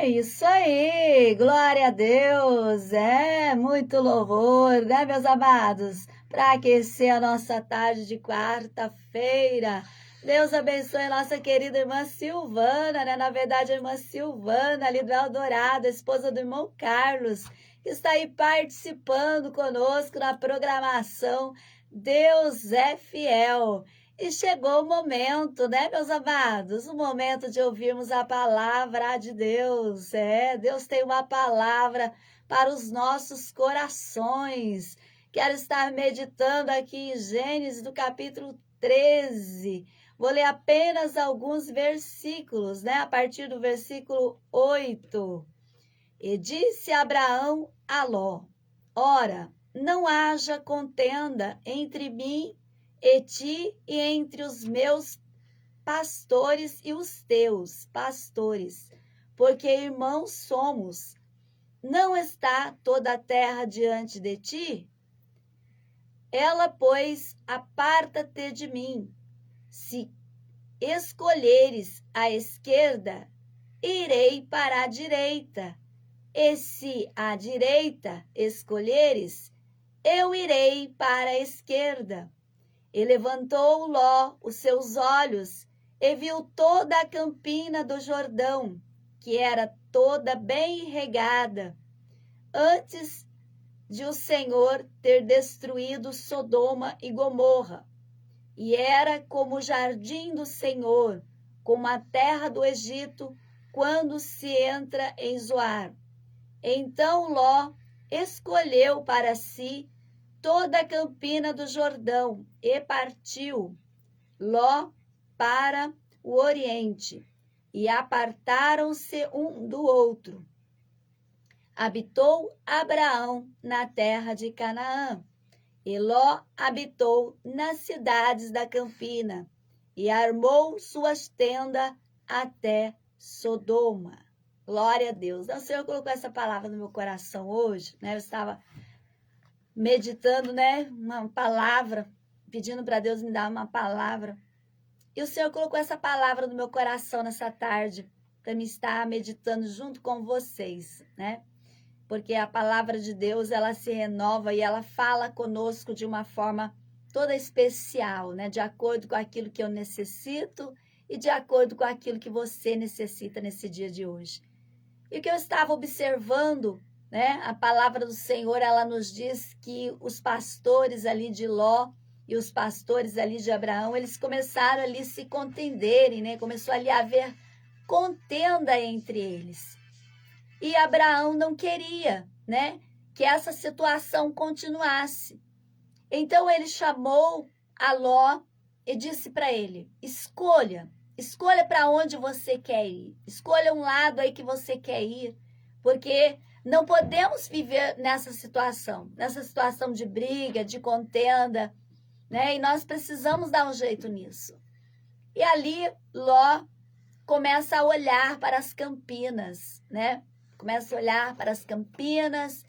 É isso aí, glória a Deus, muito louvor, né, meus amados, para aquecer a nossa tarde de quarta-feira. Deus abençoe a nossa querida irmã Silvana, né? Na verdade, a irmã Silvana, ali do Eldorado, esposa do irmão Carlos, que está aí participando conosco na programação Deus é Fiel. E chegou o momento, né, meus amados? O momento de ouvirmos a palavra de Deus. Deus tem uma palavra para os nossos corações. Quero estar meditando aqui em Gênesis, do capítulo 13. Vou ler apenas alguns versículos, né? A partir do versículo 8. E disse Abraão a Ló: Ora, não haja contenda entre mim e ti e entre os meus pastores e os teus pastores, porque irmãos somos. Não está toda a terra diante de ti? Ela, pois, aparta-te de mim. Se escolheres a esquerda, irei para a direita. E se à direita escolheres, eu irei para a esquerda. E levantou Ló os seus olhos e viu toda a campina do Jordão, que era toda bem regada, antes de o Senhor ter destruído Sodoma e Gomorra. E era como o jardim do Senhor, como a terra do Egito, quando se entra em Zoar. Então Ló escolheu para si toda a campina do Jordão e partiu Ló para o oriente, e apartaram-se um do outro. Habitou Abraão na terra de Canaã, e Ló habitou nas cidades da campina, e armou suas tendas até Sodoma. Glória a Deus. O Senhor colocou essa palavra no meu coração hoje, né? Eu estava meditando, né? Uma palavra, pedindo para Deus me dar uma palavra. E o Senhor colocou essa palavra no meu coração nessa tarde, para me estar meditando junto com vocês, né? Porque a palavra de Deus, ela se renova e ela fala conosco de uma forma toda especial, né? De acordo com aquilo que eu necessito e de acordo com aquilo que você necessita nesse dia de hoje. E o que eu estava observando, né? A palavra do Senhor, ela nos diz que os pastores ali de Ló e os pastores ali de Abraão, eles começaram ali a se contenderem, né? Começou ali a haver contenda entre eles. E Abraão não queria, né? Que essa situação continuasse. Então ele chamou a Ló e disse para ele: escolha para onde você quer ir. Escolha um lado aí que você quer ir, porque não podemos viver nessa situação de briga, de contenda, né? E nós precisamos dar um jeito nisso. E ali Ló começa a olhar para as campinas, né? Começa a olhar para as campinas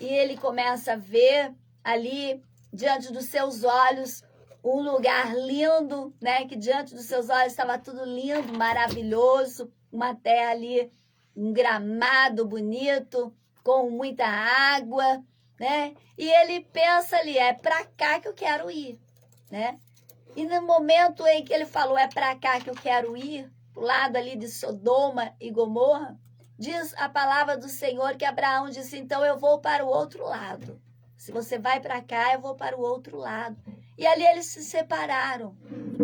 e ele começa a ver ali diante dos seus olhos um lugar lindo, né? Que diante dos seus olhos estava tudo lindo, maravilhoso, uma terra ali, um gramado bonito, com muita água, né? E ele pensa ali, é para cá que eu quero ir, né? E no momento em que ele falou, é para cá que eu quero ir, pro lado ali de Sodoma e Gomorra, diz a palavra do Senhor que Abraão disse, então eu vou para o outro lado. Se você vai para cá, eu vou para o outro lado. E ali eles se separaram.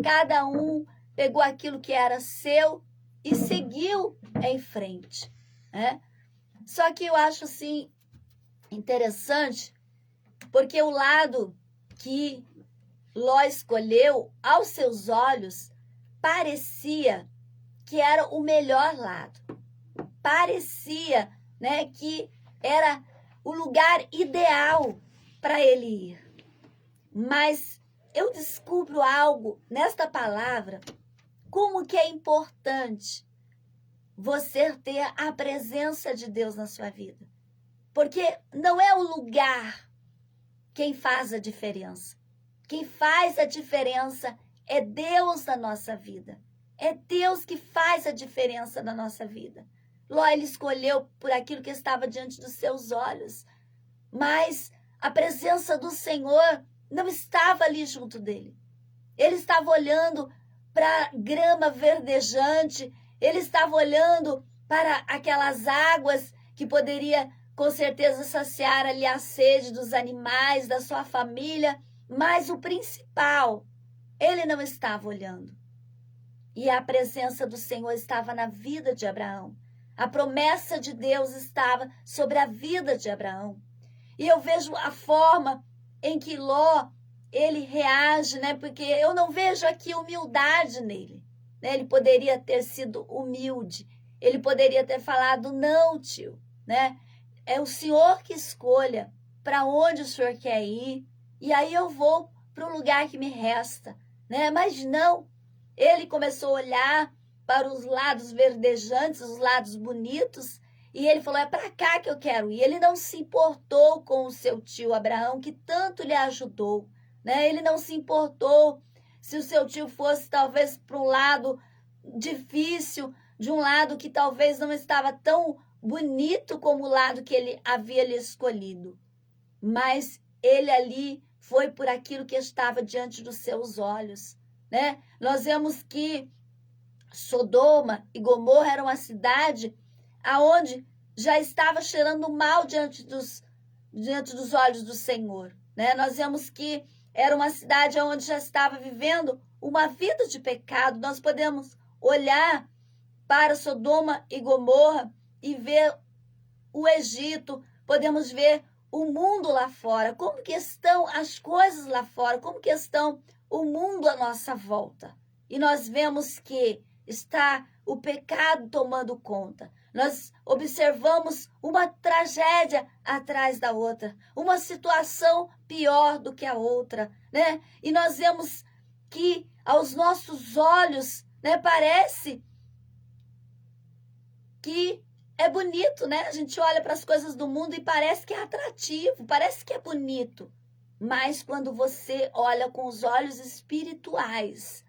Cada um pegou aquilo que era seu e seguiu em frente, né? Só que eu acho assim interessante, porque o lado que Ló escolheu, aos seus olhos, parecia que era o melhor lado. Parecia, né, que era o lugar ideal para ele ir. Mas eu descubro algo nesta palavra, como que é importante você ter a presença de Deus na sua vida. Porque não é o lugar quem faz a diferença. Quem faz a diferença é Deus na nossa vida. É Deus que faz a diferença na nossa vida. Ló, ele escolheu por aquilo que estava diante dos seus olhos. Mas a presença do Senhor não estava ali junto dele. Ele estava olhando para a grama verdejante, ele estava olhando para aquelas águas que poderia com certeza saciar ali a sede dos animais, da sua família, mas o principal, ele não estava olhando. E a presença do Senhor estava na vida de Abraão. A promessa de Deus estava sobre a vida de Abraão. E eu vejo a forma em que Ló, ele reage, né? Porque eu não vejo aqui humildade nele, né? Ele poderia ter sido humilde, ele poderia ter falado, não, tio, né? É o senhor que escolha para onde o senhor quer ir, e aí eu vou para o lugar que me resta, né? Mas não, ele começou a olhar para os lados verdejantes, os lados bonitos, e ele falou, é para cá que eu quero ir. Ele não se importou com o seu tio Abraão, que tanto lhe ajudou, né? Ele não se importou se o seu tio fosse talvez para um lado difícil, de um lado que talvez não estava tão bonito como o lado que ele havia lhe escolhido. Mas ele ali foi por aquilo que estava diante dos seus olhos, né? Nós vemos que Sodoma e Gomorra era uma cidade aonde já estava cheirando mal diante dos olhos do Senhor, né? Nós vemos que era uma cidade onde já estava vivendo uma vida de pecado. Nós podemos olhar para Sodoma e Gomorra e ver o Egito, podemos ver o mundo lá fora, como que estão as coisas lá fora, como que estão o mundo à nossa volta. E nós vemos que está o pecado tomando conta. Nós observamos uma tragédia atrás da outra, uma situação pior do que a outra, né? E nós vemos que aos nossos olhos, né, parece que é bonito, né? A gente olha para as coisas do mundo e parece que é atrativo, parece que é bonito. Mas quando você olha com os olhos espirituais,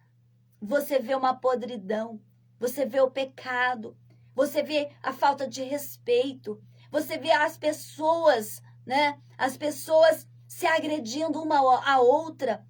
você vê uma podridão, você vê o pecado, você vê a falta de respeito, você vê as pessoas, né? As pessoas se agredindo uma à outra.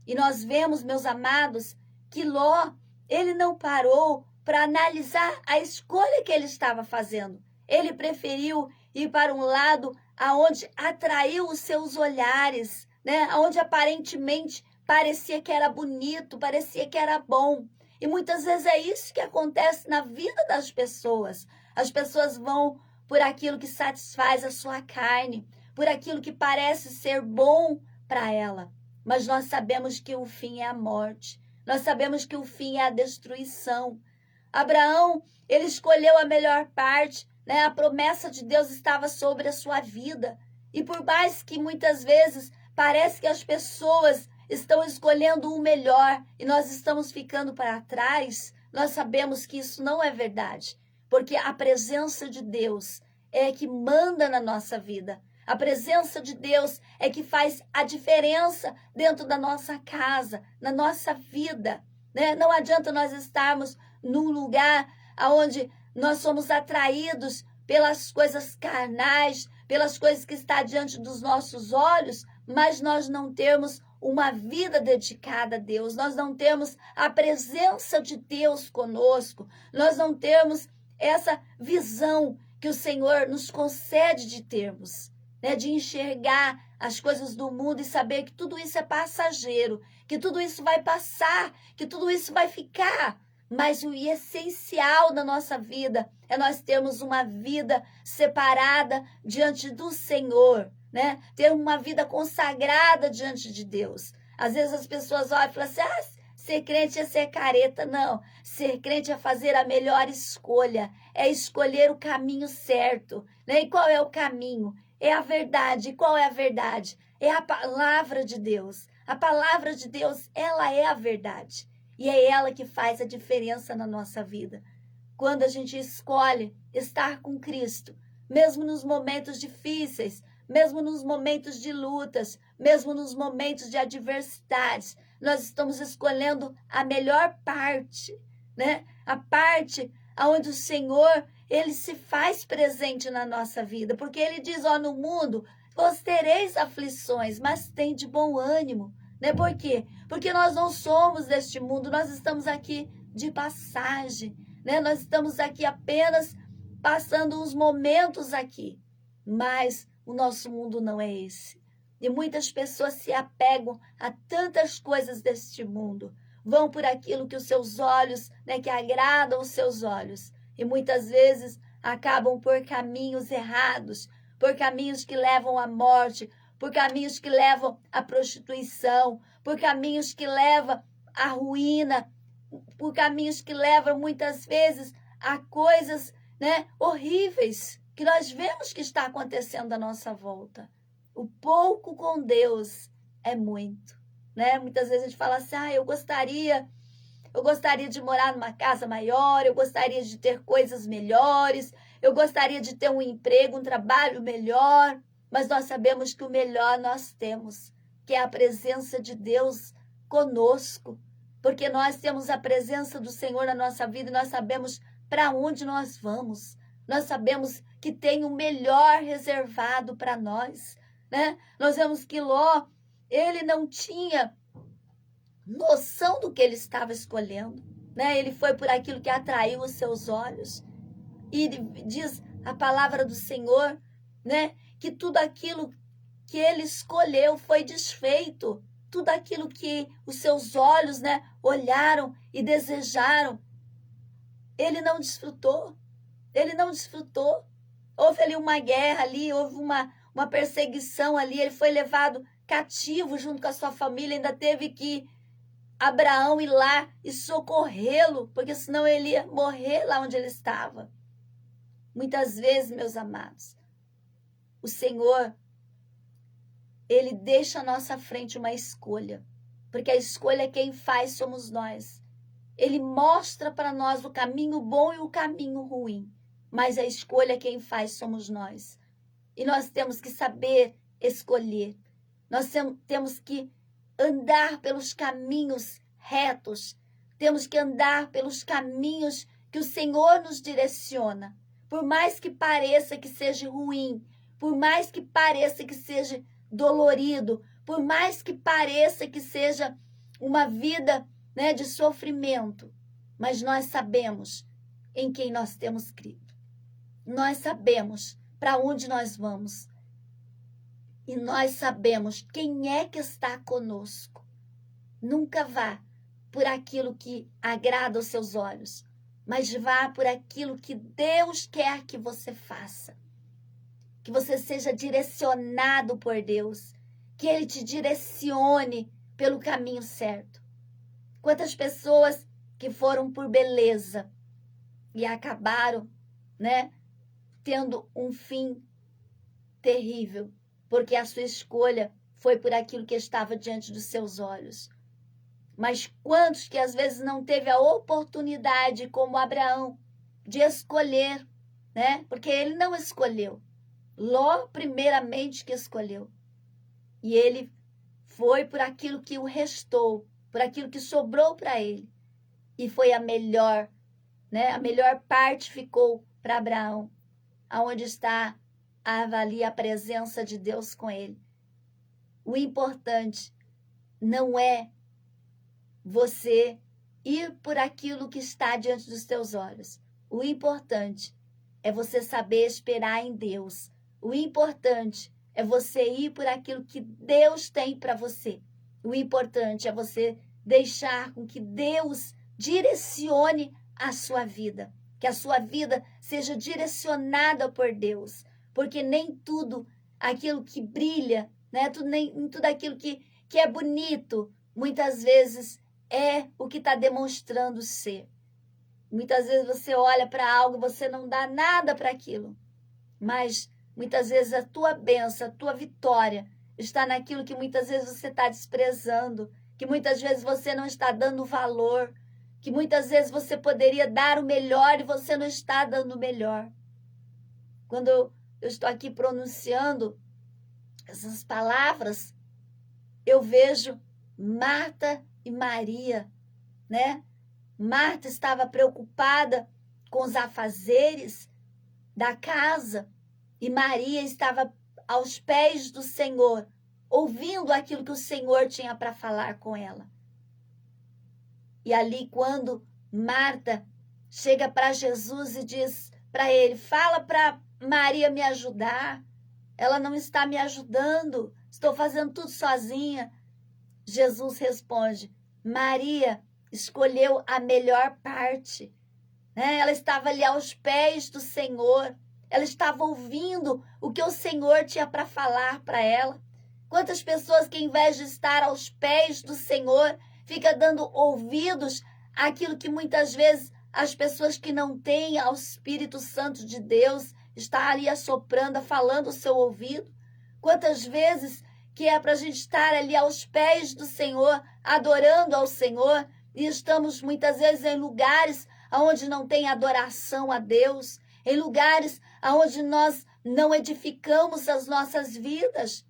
E nós vemos, meus amados, que Ló, ele não parou para analisar a escolha que ele estava fazendo. Ele preferiu ir para um lado aonde atraiu os seus olhares, né? Aonde aparentemente parecia que era bonito, parecia que era bom. E muitas vezes é isso que acontece na vida das pessoas. As pessoas vão por aquilo que satisfaz a sua carne, por aquilo que parece ser bom para ela. Mas nós sabemos que o fim é a morte. Nós sabemos que o fim é a destruição. Abraão, ele escolheu a melhor parte, né? A promessa de Deus estava sobre a sua vida. E por mais que muitas vezes parece que as pessoas estão escolhendo o melhor e nós estamos ficando para trás, nós sabemos que isso não é verdade, porque a presença de Deus é que manda na nossa vida. A presença de Deus é que faz a diferença dentro da nossa casa, na nossa vida, né? Não adianta nós estarmos num lugar onde nós somos atraídos pelas coisas carnais, pelas coisas que estão diante dos nossos olhos, mas nós não temos uma vida dedicada a Deus, nós não temos a presença de Deus conosco, nós não temos essa visão que o Senhor nos concede de termos, né? De enxergar as coisas do mundo e saber que tudo isso é passageiro, que tudo isso vai passar, que tudo isso vai ficar. Mas o essencial da nossa vida é nós termos uma vida separada diante do Senhor, né? Ter uma vida consagrada diante de Deus. Às vezes as pessoas olham e falam assim, ser crente é ser careta. Não, ser crente é fazer a melhor escolha, é escolher o caminho certo, né? E qual é o caminho? É a verdade. E qual é a verdade? É a palavra de Deus. A palavra de Deus, ela é a verdade. E é ela que faz a diferença na nossa vida. Quando a gente escolhe estar com Cristo, mesmo nos momentos difíceis, mesmo nos momentos de lutas, mesmo nos momentos de adversidades, nós estamos escolhendo a melhor parte, né? A parte onde o Senhor, ele se faz presente na nossa vida, porque ele diz, ó, no mundo vós tereis aflições, mas tem de bom ânimo, né? Por quê? Porque nós não somos deste mundo, nós estamos aqui de passagem, né? Nós estamos aqui apenas passando uns momentos aqui, mas o nosso mundo não é esse. E muitas pessoas se apegam a tantas coisas deste mundo, vão por aquilo que os seus olhos, né, que agradam os seus olhos, e muitas vezes acabam por caminhos errados, por caminhos que levam à morte, por caminhos que levam à prostituição, por caminhos que levam à ruína, por caminhos que levam muitas vezes a coisas, né, horríveis que nós vemos que está acontecendo à nossa volta. O pouco com Deus é muito, né? Muitas vezes a gente fala assim, eu gostaria de morar numa casa maior, eu gostaria de ter coisas melhores, eu gostaria de ter um emprego, um trabalho melhor, mas nós sabemos que o melhor nós temos, que é a presença de Deus conosco, porque nós temos a presença do Senhor na nossa vida e nós sabemos para onde nós vamos, nós sabemos que tem o melhor reservado para nós, né? Nós vemos que Ló, ele não tinha noção do que ele estava escolhendo, né? Ele foi por aquilo que atraiu os seus olhos. E diz a palavra do Senhor, né? Que tudo aquilo que ele escolheu foi desfeito. Tudo aquilo que os seus olhos, né, olharam e desejaram, ele não desfrutou. Ele não desfrutou. Houve ali uma guerra ali, houve uma perseguição ali, ele foi levado cativo junto com a sua família, ainda teve que Abraão ir lá e socorrê-lo, porque senão ele ia morrer lá onde ele estava. Muitas vezes, meus amados, o Senhor, ele deixa à nossa frente uma escolha, porque a escolha quem faz somos nós. Ele mostra para nós o caminho bom e o caminho ruim, mas a escolha quem faz somos nós. E nós temos que saber escolher. Nós temos que andar pelos caminhos retos. Temos que andar pelos caminhos que o Senhor nos direciona. Por mais que pareça que seja ruim, por mais que pareça que seja dolorido, por mais que pareça que seja uma vida, né, de sofrimento, mas nós sabemos em quem nós temos crido. Nós sabemos para onde nós vamos. E nós sabemos quem é que está conosco. Nunca vá por aquilo que agrada aos seus olhos, mas vá por aquilo que Deus quer que você faça. Que você seja direcionado por Deus, que Ele te direcione pelo caminho certo. Quantas pessoas que foram por beleza e acabaram, né, tendo um fim terrível, porque a sua escolha foi por aquilo que estava diante dos seus olhos. Mas quantos que às vezes não teve a oportunidade, como Abraão, de escolher, né? Porque ele não escolheu. Ló, primeiramente, que escolheu. E ele foi por aquilo que o restou, por aquilo que sobrou para ele. E foi a melhor, né? A melhor parte ficou para Abraão, aonde está ali a presença de Deus com ele. O importante não é você ir por aquilo que está diante dos teus olhos. O importante é você saber esperar em Deus. O importante é você ir por aquilo que Deus tem para você. O importante é você deixar com que Deus direcione a sua vida. Que a sua vida seja direcionada por Deus. Porque nem tudo aquilo que brilha, né? Nem tudo aquilo que é bonito, muitas vezes é o que está demonstrando ser. Muitas vezes você olha para algo e você não dá nada para aquilo. Mas muitas vezes a tua bênção, a tua vitória está naquilo que muitas vezes você está desprezando, que muitas vezes você não está dando valor, que muitas vezes você poderia dar o melhor e você não está dando o melhor. Quando eu estou aqui pronunciando essas palavras, eu vejo Marta e Maria, né? Marta estava preocupada com os afazeres, da casa e Maria estava aos pés do Senhor, ouvindo aquilo que o Senhor tinha para falar com ela. E ali, quando Marta chega para Jesus e diz para ele: fala para Maria me ajudar, ela não está me ajudando, estou fazendo tudo sozinha. Jesus responde: Maria escolheu a melhor parte, né? Ela estava ali aos pés do Senhor, ela estava ouvindo o que o Senhor tinha para falar para ela. Quantas pessoas que, em vez de estar aos pés do Senhor, fica dando ouvidos àquilo que muitas vezes as pessoas que não têm ao Espírito Santo de Deus está ali assoprando, falando o seu ouvido. Quantas vezes que é para a gente estar ali aos pés do Senhor, adorando ao Senhor, e estamos muitas vezes em lugares onde não tem adoração a Deus, em lugares onde nós não edificamos as nossas vidas.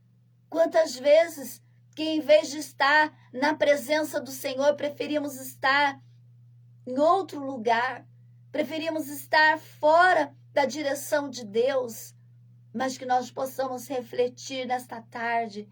Quantas vezes que, em vez de estar na presença do Senhor, preferimos estar em outro lugar, preferimos estar fora da direção de Deus, mas que nós possamos refletir nesta tarde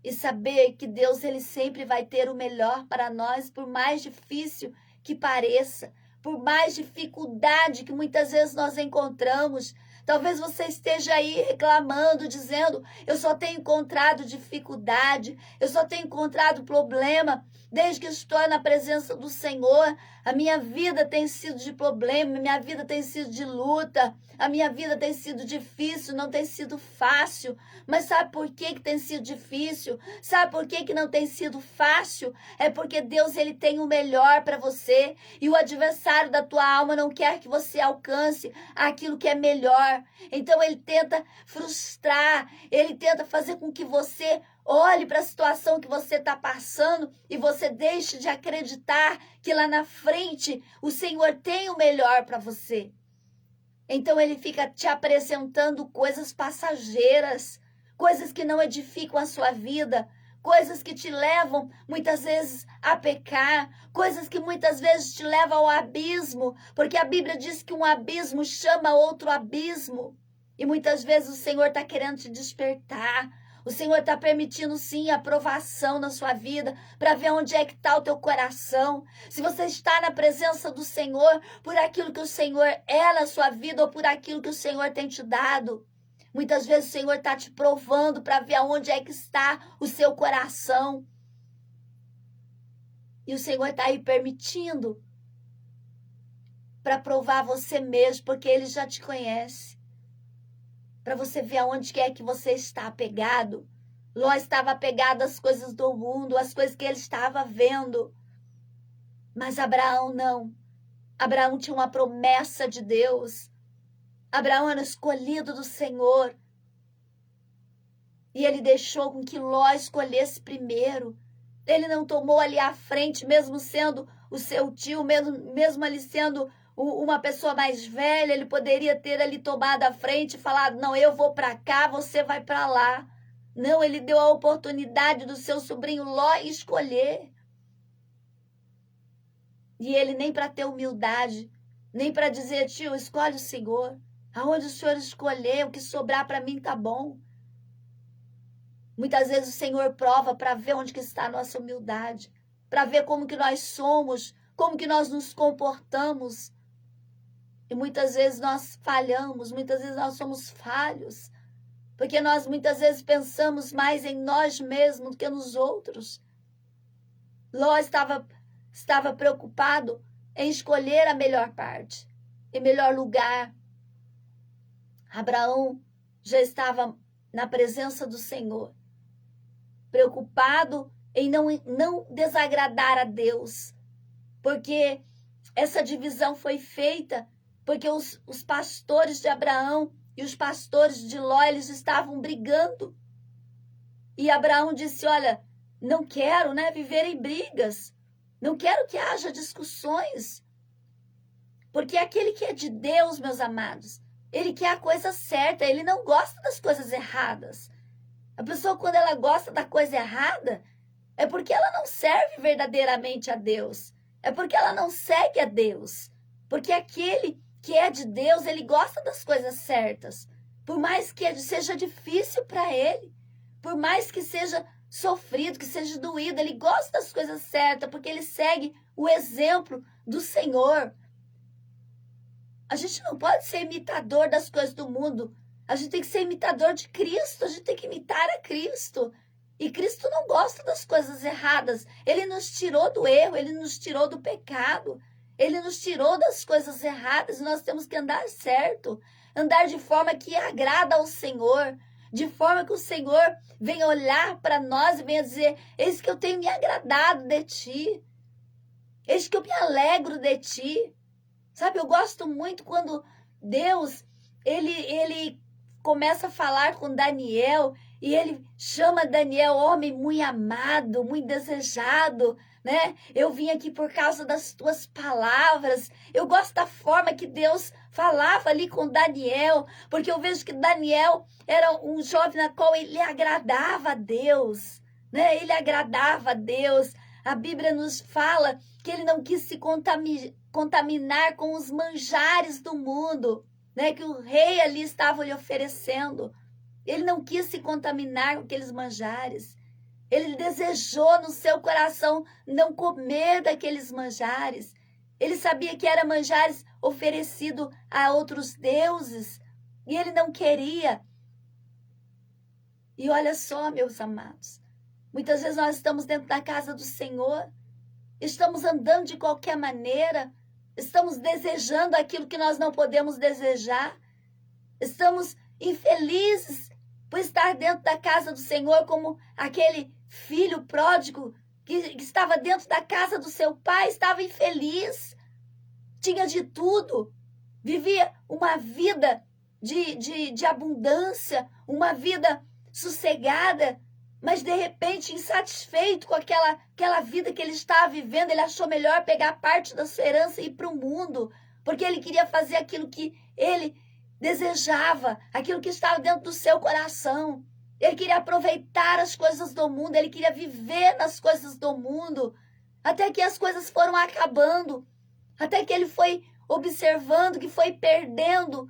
e saber que Deus, ele sempre vai ter o melhor para nós, por mais difícil que pareça, por mais dificuldade que muitas vezes nós encontramos. Talvez você esteja aí reclamando, dizendo: eu só tenho encontrado dificuldade, eu só tenho encontrado problema. Desde que estou na presença do Senhor, a minha vida tem sido de problema, a minha vida tem sido de luta, a minha vida tem sido difícil, não tem sido fácil. Mas sabe por que tem sido difícil? Sabe por que não tem sido fácil? É porque Deus, ele tem o melhor para você, e o adversário da tua alma não quer que você alcance aquilo que é melhor. Então ele tenta frustrar, ele tenta fazer com que você olhe para a situação que você está passando e você deixe de acreditar que lá na frente o Senhor tem o melhor para você. Então ele fica te apresentando coisas passageiras, coisas que não edificam a sua vida, coisas que te levam muitas vezes a pecar, coisas que muitas vezes te levam ao abismo, porque a Bíblia diz que um abismo chama outro abismo. E muitas vezes o Senhor está querendo te despertar. O Senhor está permitindo, sim, a provação na sua vida, para ver onde é que está o teu coração. Se você está na presença do Senhor, por aquilo que o Senhor é na sua vida, ou por aquilo que o Senhor tem te dado. Muitas vezes o Senhor está te provando para ver aonde é que está o seu coração. E o Senhor está aí permitindo para provar você mesmo, porque Ele já te conhece. Para você ver aonde é que você está apegado. Ló estava apegado às coisas do mundo, às coisas que ele estava vendo. Mas Abraão não. Abraão tinha uma promessa de Deus. Abraão era escolhido do Senhor. E ele deixou com que Ló escolhesse primeiro. Ele não tomou ali à frente, mesmo sendo o seu tio, mesmo ali sendo uma pessoa mais velha, ele poderia ter ali tomado a frente e falado: não, eu vou para cá, você vai para lá. Não, ele deu a oportunidade do seu sobrinho Ló escolher. E ele nem para ter humildade, nem para dizer: tio, escolhe o Senhor. Aonde o Senhor escolher, o que sobrar para mim tá bom. Muitas vezes o Senhor prova para ver onde que está a nossa humildade, para ver como que nós somos, como que nós nos comportamos. E muitas vezes nós falhamos, muitas vezes nós somos falhos, porque nós muitas vezes pensamos mais em nós mesmos do que nos outros. Ló estava preocupado em escolher a melhor parte, em melhor lugar. Abraão já estava na presença do Senhor, preocupado em não desagradar a Deus, porque essa divisão foi feita porque os pastores de Abraão e os pastores de Ló, eles estavam brigando. E Abraão disse: olha, não quero, viver em brigas, não quero que haja discussões, porque aquele que é de Deus, meus amados, ele quer a coisa certa, ele não gosta das coisas erradas. A pessoa, quando ela gosta da coisa errada, é porque ela não serve verdadeiramente a Deus, é porque ela não segue a Deus, porque aquele que é de Deus, ele gosta das coisas certas. Por mais que seja difícil para ele, por mais que seja sofrido, que seja doído, ele gosta das coisas certas, porque ele segue o exemplo do Senhor. A gente não pode ser imitador das coisas do mundo. A gente tem que ser imitador de Cristo, a gente tem que imitar a Cristo. E Cristo não gosta das coisas erradas. Ele nos tirou do erro, ele nos tirou do pecado. Ele nos tirou das coisas erradas e nós temos que andar certo. Andar de forma que agrada ao Senhor. De forma que o Senhor venha olhar para nós e venha dizer: eis que eu tenho me agradado de ti. Eis que eu me alegro de ti. Sabe, eu gosto muito quando Deus, ele começa a falar com Daniel e ele chama Daniel, homem muito amado, muito desejado, né? Eu vim aqui por causa das tuas palavras. Eu gosto da forma que Deus falava ali com Daniel, porque eu vejo que Daniel era um jovem na qual ele agradava a Deus, né? Ele agradava a Deus. A Bíblia nos fala que ele não quis se contaminar com os manjares do mundo, né, que o rei ali estava lhe oferecendo. Ele não quis se contaminar com aqueles manjares. Ele desejou no seu coração não comer daqueles manjares. Ele sabia que eram manjares oferecidos a outros deuses e ele não queria. E olha só, meus amados, muitas vezes nós estamos dentro da casa do Senhor, estamos andando de qualquer maneira, estamos desejando aquilo que nós não podemos desejar, estamos infelizes por estar dentro da casa do Senhor como aquele filho pródigo que estava dentro da casa do seu pai, estava infeliz, tinha de tudo, vivia uma vida de abundância, uma vida sossegada, mas de repente, insatisfeito com aquela vida que ele estava vivendo, ele achou melhor pegar parte da sua herança e ir para o mundo, porque ele queria fazer aquilo que ele desejava, aquilo que estava dentro do seu coração. Ele queria aproveitar as coisas do mundo, ele queria viver nas coisas do mundo, até que as coisas foram acabando, até que ele foi observando que foi perdendo,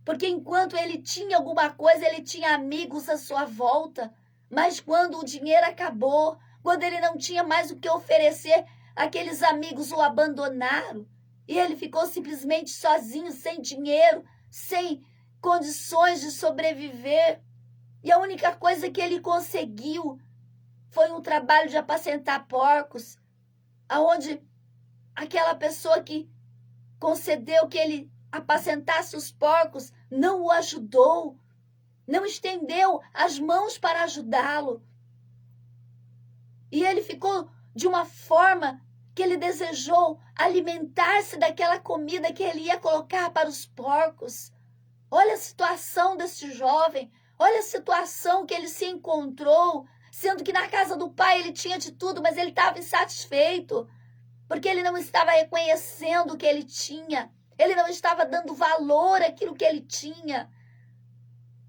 porque enquanto ele tinha alguma coisa, ele tinha amigos à sua volta, mas quando o dinheiro acabou, quando ele não tinha mais o que oferecer, aqueles amigos o abandonaram e ele ficou simplesmente sozinho, sem dinheiro, sem condições de sobreviver. E a única coisa que ele conseguiu foi um trabalho de apacentar porcos, aonde aquela pessoa que concedeu que ele apacentasse os porcos não o ajudou, não estendeu as mãos para ajudá-lo. E ele ficou de uma forma que ele desejou alimentar-se daquela comida que ele ia colocar para os porcos. Olha a situação desse jovem, olha a situação que ele se encontrou, sendo que na casa do pai ele tinha de tudo, mas ele estava insatisfeito, porque ele não estava reconhecendo o que ele tinha, ele não estava dando valor àquilo que ele tinha.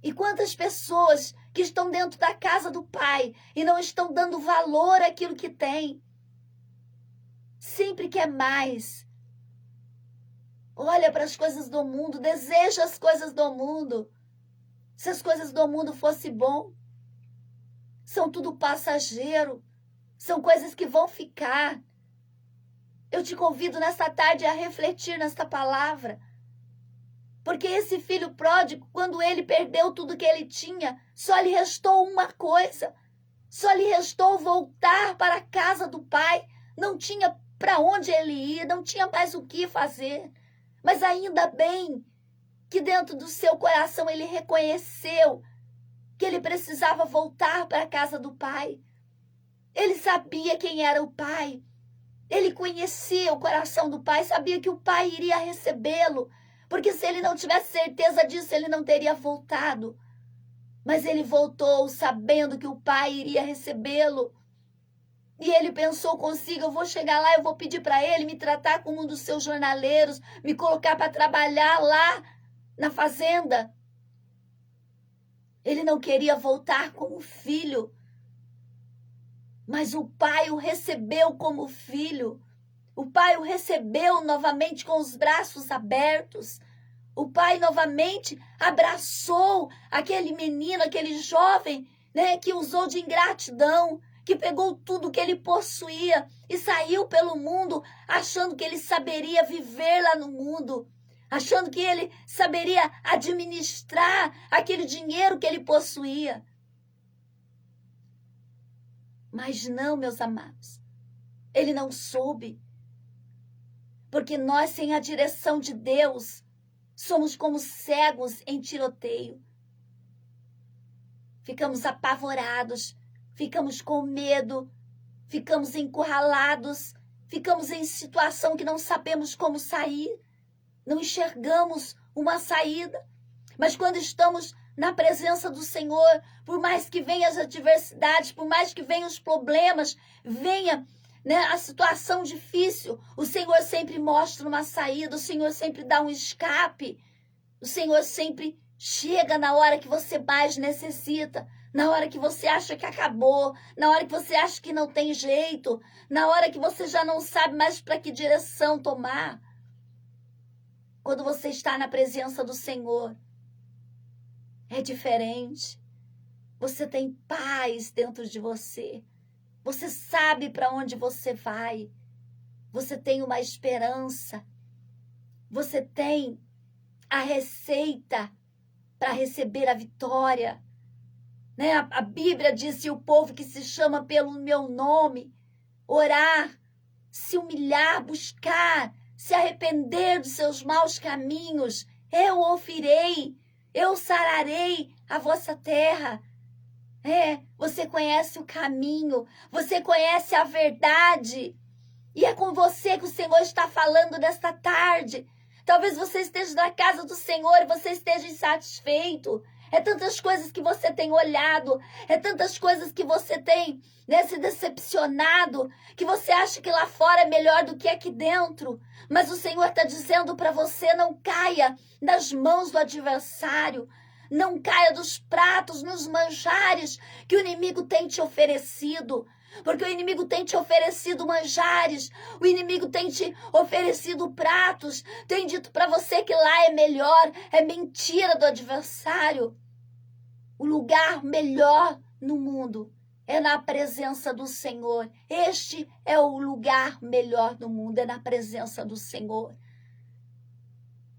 E quantas pessoas que estão dentro da casa do Pai e não estão dando valor àquilo que tem. Sempre quer mais. Olha para as coisas do mundo, deseja as coisas do mundo. Se as coisas do mundo fossem bom, são tudo passageiro, são coisas que vão ficar. Eu te convido nesta tarde a refletir nesta palavra. Porque esse filho pródigo, quando ele perdeu tudo que ele tinha, só lhe restou uma coisa. Só lhe restou voltar para a casa do pai. Não tinha para onde ele ir, não tinha mais o que fazer. Mas ainda bem que dentro do seu coração ele reconheceu que ele precisava voltar para a casa do pai. Ele sabia quem era o pai. Ele conhecia o coração do pai, sabia que o pai iria recebê-lo. Porque se ele não tivesse certeza disso, ele não teria voltado. Mas ele voltou sabendo que o pai iria recebê-lo. E ele pensou consigo, eu vou chegar lá, eu vou pedir para ele me tratar como um dos seus jornaleiros, me colocar para trabalhar lá na fazenda. Ele não queria voltar como filho. Mas o pai o recebeu como filho. O pai o recebeu novamente com os braços abertos. O pai novamente abraçou aquele menino, aquele jovem, né, que usou de ingratidão, que pegou tudo que ele possuía e saiu pelo mundo achando que ele saberia viver lá no mundo, achando que ele saberia administrar aquele dinheiro que ele possuía. Mas não, meus amados, ele não soube. Porque nós, sem a direção de Deus, somos como cegos em tiroteio. Ficamos apavorados, ficamos com medo, ficamos encurralados, ficamos em situação que não sabemos como sair, não enxergamos uma saída. Mas quando estamos na presença do Senhor, por mais que venham as adversidades, por mais que venham os problemas, venha, né, a situação difícil, o Senhor sempre mostra uma saída, o Senhor sempre dá um escape, o Senhor sempre chega na hora que você mais necessita, na hora que você acha que acabou, na hora que você acha que não tem jeito, na hora que você já não sabe mais para que direção tomar. Quando você está na presença do Senhor, é diferente. Você tem paz dentro de você. Você sabe para onde você vai. Você tem uma esperança. Você tem a receita para receber a vitória. Né? A Bíblia diz: se o povo que se chama pelo meu nome orar, se humilhar, buscar, se arrepender dos seus maus caminhos, eu ouvirei, eu sararei a vossa terra. Você conhece o caminho, você conhece a verdade. E é com você que o Senhor está falando nesta tarde. Talvez você esteja na casa do Senhor e você esteja insatisfeito. É tantas coisas que você tem olhado, é tantas coisas que você tem, né, se decepcionado, que você acha que lá fora é melhor do que aqui dentro. Mas o Senhor está dizendo para você: não caia nas mãos do adversário. Não caia dos pratos, nos manjares que o inimigo tem te oferecido. Porque o inimigo tem te oferecido manjares, o inimigo tem te oferecido pratos, tem dito para você que lá é melhor, é mentira do adversário. O lugar melhor no mundo é na presença do Senhor. Este é o lugar melhor do mundo, é na presença do Senhor.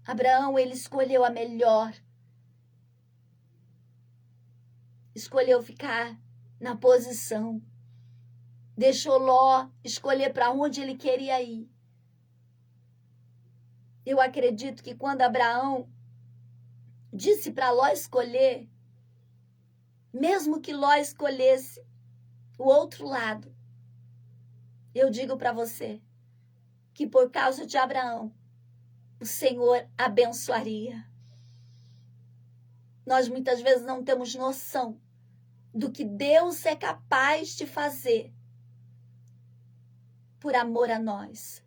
Abraão, ele escolheu a melhor. Escolheu ficar na posição. Deixou Ló escolher para onde ele queria ir. Eu acredito que quando Abraão disse para Ló escolher, mesmo que Ló escolhesse o outro lado, eu digo para você que por causa de Abraão, o Senhor abençoaria. Nós muitas vezes não temos noção do que Deus é capaz de fazer por amor a nós,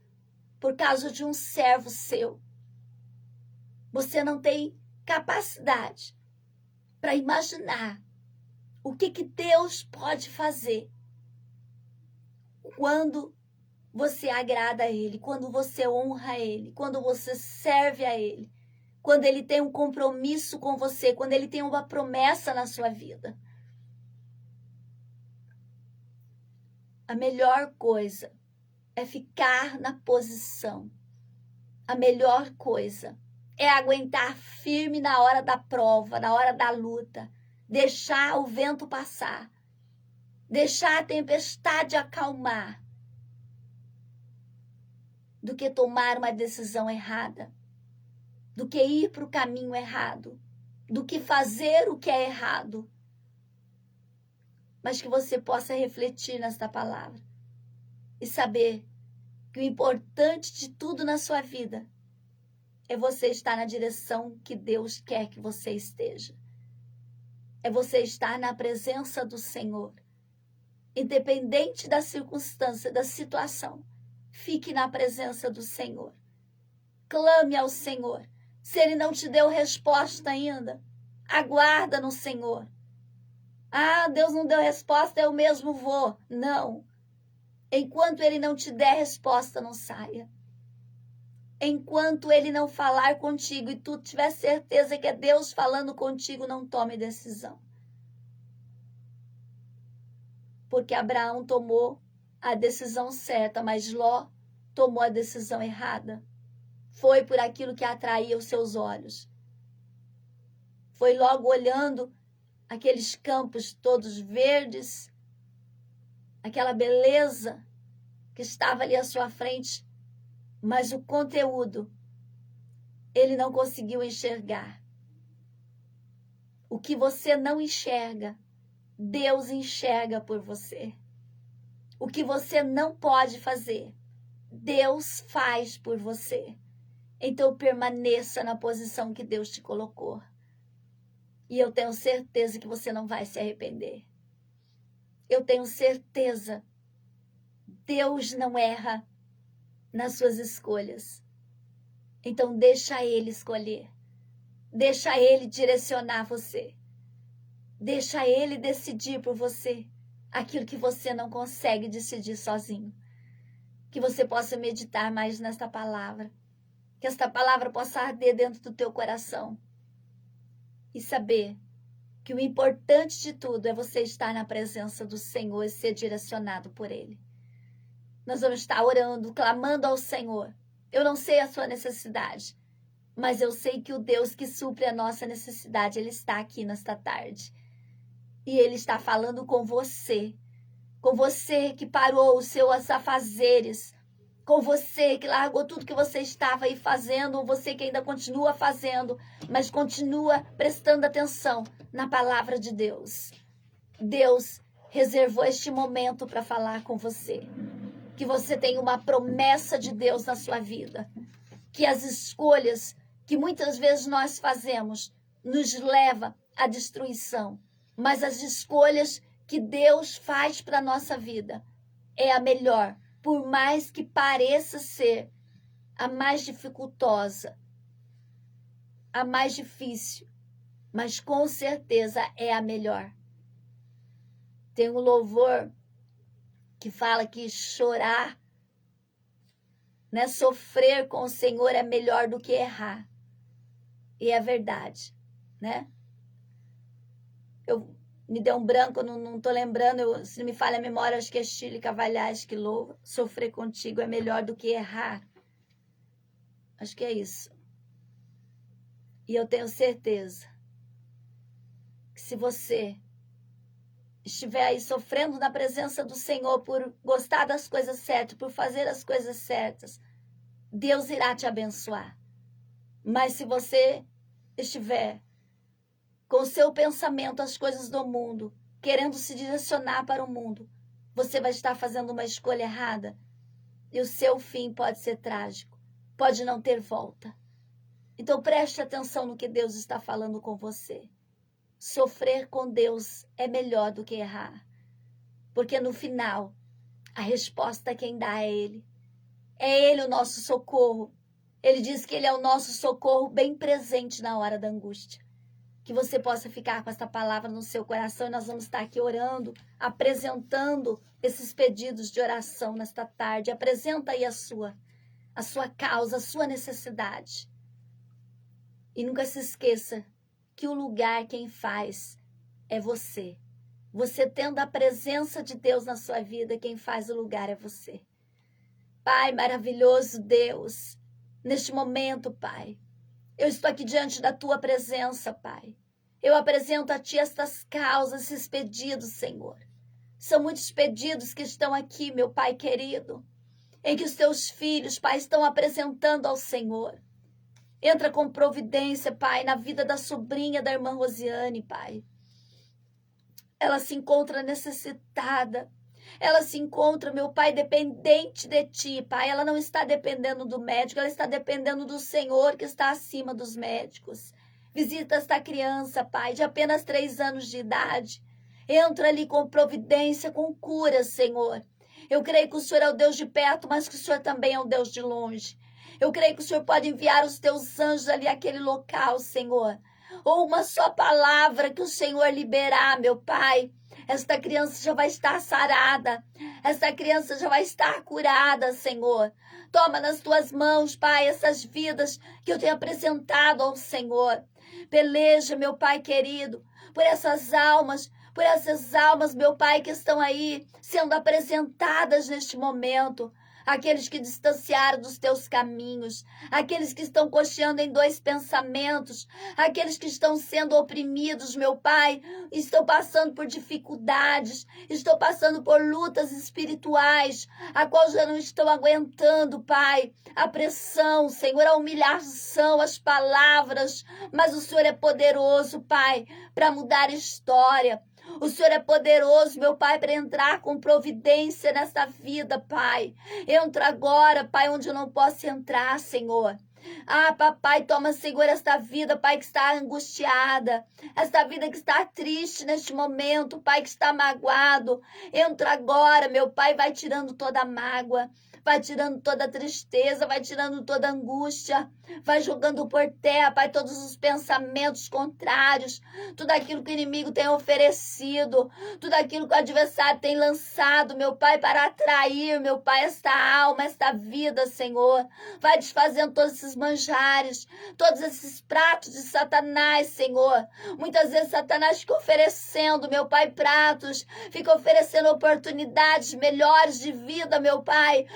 por causa de um servo seu. Você não tem capacidade para imaginar o que Deus pode fazer quando você agrada a Ele, quando você honra a Ele, quando você serve a Ele, quando Ele tem um compromisso com você, quando Ele tem uma promessa na sua vida. A melhor coisa é ficar na posição. A melhor coisa é aguentar firme na hora da prova, na hora da luta. Deixar o vento passar. Deixar a tempestade acalmar. Do que tomar uma decisão errada. Do que ir para o caminho errado. Do que fazer o que é errado. Mas que você possa refletir nesta palavra. E saber que o importante de tudo na sua vida é você estar na direção que Deus quer que você esteja. É você estar na presença do Senhor. Independente da circunstância, da situação, fique na presença do Senhor. Clame ao Senhor. Se Ele não te deu resposta ainda, aguarda no Senhor. Ah, Deus não deu resposta, eu mesmo vou. Não. Enquanto ele não te der resposta, não saia. Enquanto ele não falar contigo e tu tiver certeza que é Deus falando contigo, não tome decisão. Porque Abraão tomou a decisão certa, mas Ló tomou a decisão errada. Foi por aquilo que atraía os seus olhos. Foi logo olhando aqueles campos todos verdes, aquela beleza que estava ali à sua frente, mas o conteúdo ele não conseguiu enxergar. O que você não enxerga, Deus enxerga por você. O que você não pode fazer, Deus faz por você. Então permaneça na posição que Deus te colocou. E eu tenho certeza que você não vai se arrepender. Eu tenho certeza. Deus não erra nas suas escolhas. Então deixa Ele escolher. Deixa Ele direcionar você. Deixa Ele decidir por você aquilo que você não consegue decidir sozinho. Que você possa meditar mais nesta palavra. Que esta palavra possa arder dentro do teu coração. E saber que o importante de tudo é você estar na presença do Senhor e ser direcionado por Ele. Nós vamos estar orando, clamando ao Senhor. Eu não sei a sua necessidade, mas eu sei que o Deus que supre a nossa necessidade, Ele está aqui nesta tarde. E Ele está falando com você que parou os seus afazeres, com você que largou tudo que você estava aí fazendo, ou você que ainda continua fazendo, mas continua prestando atenção na palavra de Deus. Deus reservou este momento para falar com você. Que você tenha uma promessa de Deus na sua vida. Que as escolhas que muitas vezes nós fazemos nos leva à destruição. Mas as escolhas que Deus faz para a nossa vida é a melhor. Por mais que pareça ser a mais dificultosa, a mais difícil, mas com certeza é a melhor. Tem um louvor que fala que chorar, né, sofrer com o Senhor é melhor do que errar. E é verdade, né? Me deu um branco, não estou lembrando, se me falha a memória, acho que é Shirley Cavalhais que louva. Sofrer contigo é melhor do que errar. Acho que é isso. E eu tenho certeza que se você estiver aí sofrendo na presença do Senhor por gostar das coisas certas, por fazer as coisas certas, Deus irá te abençoar. Mas se você estiver com o seu pensamento as coisas do mundo, querendo se direcionar para o mundo, você vai estar fazendo uma escolha errada e o seu fim pode ser trágico, pode não ter volta. Então preste atenção no que Deus está falando com você. Sofrer com Deus é melhor do que errar, porque no final a resposta quem dá é Ele. É Ele o nosso socorro. Ele diz que Ele é o nosso socorro bem presente na hora da angústia. Que você possa ficar com essa palavra no seu coração e nós vamos estar aqui orando, apresentando esses pedidos de oração nesta tarde. Apresenta aí a sua causa, a sua necessidade. E nunca se esqueça que o lugar quem faz é você. Você tendo a presença de Deus na sua vida, quem faz o lugar é você. Pai maravilhoso Deus, neste momento, Pai, eu estou aqui diante da Tua presença, Pai. Eu apresento a Ti estas causas, esses pedidos, Senhor. São muitos pedidos que estão aqui, meu Pai querido, em que os Teus filhos, Pai, estão apresentando ao Senhor. Entra com providência, Pai, na vida da sobrinha da irmã Rosiane, Pai. Ela se encontra necessitada. Ela se encontra, meu Pai, dependente de Ti, Pai. Ela não está dependendo do médico, ela está dependendo do Senhor que está acima dos médicos. Visita esta criança, Pai, de apenas 3 anos de idade. Entra ali com providência, com cura, Senhor. Eu creio que o Senhor é o Deus de perto, mas que o Senhor também é o Deus de longe. Eu creio que o Senhor pode enviar os Teus anjos ali àquele local, Senhor. Ou uma só palavra que o Senhor liberar, meu Pai. esta criança já vai estar sarada, esta criança já vai estar curada, Senhor. Toma nas tuas mãos, Pai, essas vidas que eu tenho apresentado ao Senhor. Peleja, meu Pai querido, por essas almas, meu Pai, que estão aí sendo apresentadas neste momento. Aqueles que distanciaram dos teus caminhos, aqueles que estão cocheando em dois pensamentos, aqueles que estão sendo oprimidos, meu Pai, estão passando por dificuldades, estão passando por lutas espirituais, a qual já não estão aguentando, Pai, a pressão, Senhor, a humilhação, as palavras, mas o Senhor é poderoso, Pai, para mudar a história. O Senhor é poderoso, meu Pai, para entrar com providência nessa vida, Pai. Entra agora, Pai, onde eu não posso entrar, Senhor. Ah, papai, toma, Senhor, esta vida, Pai, que está angustiada, esta vida que está triste neste momento, Pai, que está magoado. Entra agora, meu Pai, vai tirando toda a mágoa, vai tirando toda a tristeza, vai tirando toda a angústia, vai jogando por terra, Pai, todos os pensamentos contrários, tudo aquilo que o inimigo tem oferecido, tudo aquilo que o adversário tem lançado, meu Pai, para atrair, meu Pai, esta alma, esta vida, Senhor. Vai desfazendo todos esses manjares, todos esses pratos de Satanás, Senhor. Muitas vezes Satanás fica oferecendo, meu Pai, pratos, fica oferecendo oportunidades melhores de vida, meu Pai,